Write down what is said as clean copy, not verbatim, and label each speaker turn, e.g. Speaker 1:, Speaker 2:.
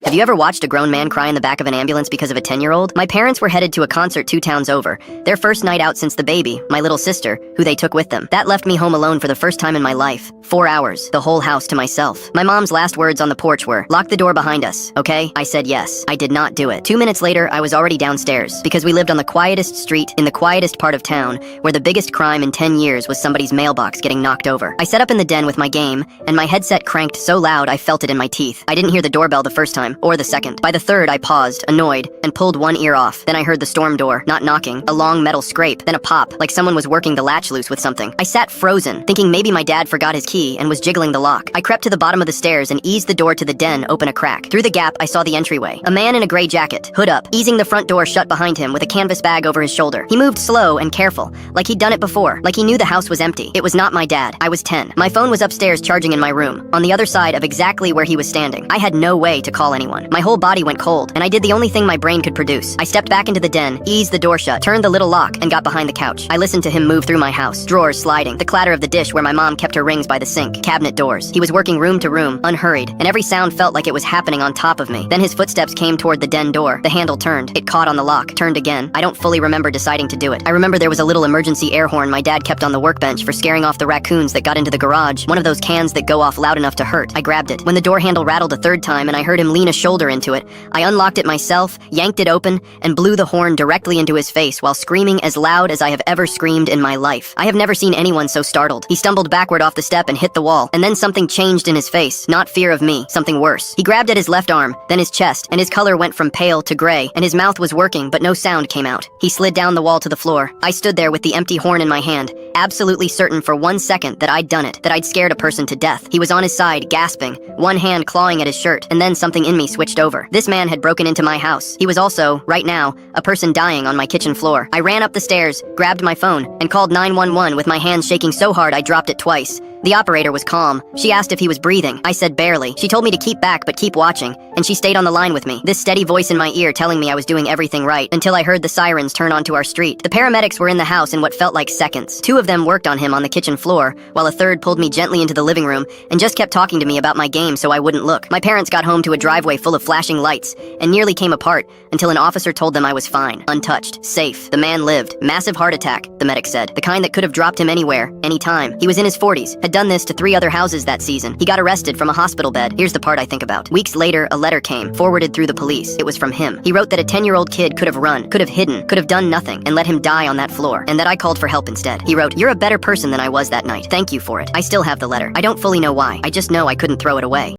Speaker 1: Have you ever watched a grown man cry in the back of an ambulance because of a 10-year-old? My parents were headed to a concert 2 towns over. Their first night out since the baby, my little sister, who they took with them. That left me home alone for the first time in my life. 4 hours, the whole house to myself. My mom's last words on the porch were, "Lock the door behind us, okay?" I said yes. I did not do it. 2 minutes later, I was already downstairs, because we lived on the quietest street in the quietest part of town, where the biggest crime in 10 years was somebody's mailbox getting knocked over. I set up in the den with my game, and my headset cranked so loud I felt it in my teeth. I didn't hear the doorbell the first time, or the second. By the third, I paused, annoyed, and pulled one ear off. Then I heard the storm door, not knocking, a long metal scrape, then a pop, like someone was working the latch loose with something. I sat frozen, thinking maybe my dad forgot his key and was jiggling the lock. I crept to the bottom of the stairs and eased the door to the den open a crack. Through the gap, I saw the entryway. A man in a gray jacket, hood up, easing the front door shut behind him with a canvas bag over his shoulder. He moved slow and careful, like he'd done it before, like he knew the house was empty. It was not my dad. I was 10. My phone was upstairs charging in my room, on the other side of exactly where he was standing. I had no way to call anyone. My whole body went cold, and I did the only thing my brain could produce. I stepped back into the den, eased the door shut, turned the little lock, and got behind the couch. I listened to him move through my house, drawers sliding, the clatter of the dish where my mom kept her rings by the sink, cabinet doors. He was working room to room, unhurried, and every sound felt like it was happening on top of me. Then his footsteps came toward the den door. The handle turned. It caught on the lock, turned again. I don't fully remember deciding to do it. I remember there was a little emergency air horn my dad kept on the workbench for scaring off the raccoons that got into the garage, one of those cans that go off loud enough to hurt. I grabbed it. When the door handle rattled a third time and I heard him lean a shoulder into it, I unlocked it myself, yanked it open, and blew the horn directly into his face while screaming as loud as I have ever screamed in my life. I have never seen anyone so startled. He stumbled backward off the step and hit the wall, and then something changed in his face. Not fear of me, something worse. He grabbed at his left arm, then his chest, and his color went from pale to gray, and his mouth was working, but no sound came out. He slid down the wall to the floor. I stood there with the empty horn in my hand, absolutely certain for 1 second that I'd done it, that I'd scared a person to death. He was on his side, gasping, one hand clawing at his shirt, and then something in me switched over. This man had broken into my house. He was also, right now, a person dying on my kitchen floor. I ran up the stairs, grabbed my phone, and called 911 with my hands shaking so hard I dropped it twice. The operator was calm. She asked if he was breathing. I said barely. She told me to keep back but keep watching, and she stayed on the line with me, this steady voice in my ear telling me I was doing everything right, until I heard the sirens turn onto our street. The paramedics were in the house in what felt like seconds. 2 of them worked on him on the kitchen floor, while a third pulled me gently into the living room and just kept talking to me about my game so I wouldn't look. My parents got home to a driveway full of flashing lights and nearly came apart until an officer told them I was fine, untouched, safe. The man lived. Massive heart attack, the medic said. The kind that could have dropped him anywhere, anytime. He was in his 40s, had done this to 3 other houses that season. He got arrested from a hospital bed. Here's the part I think about. Weeks later, a letter came, forwarded through the police. It was from him. He wrote that a 10-year-old kid could have run, could have hidden, could have done nothing, and let him die on that floor, and that I called for help instead. He wrote, "You're a better person than I was that night. Thank you for it." I still have the letter. I don't fully know why. I just know I couldn't throw it away.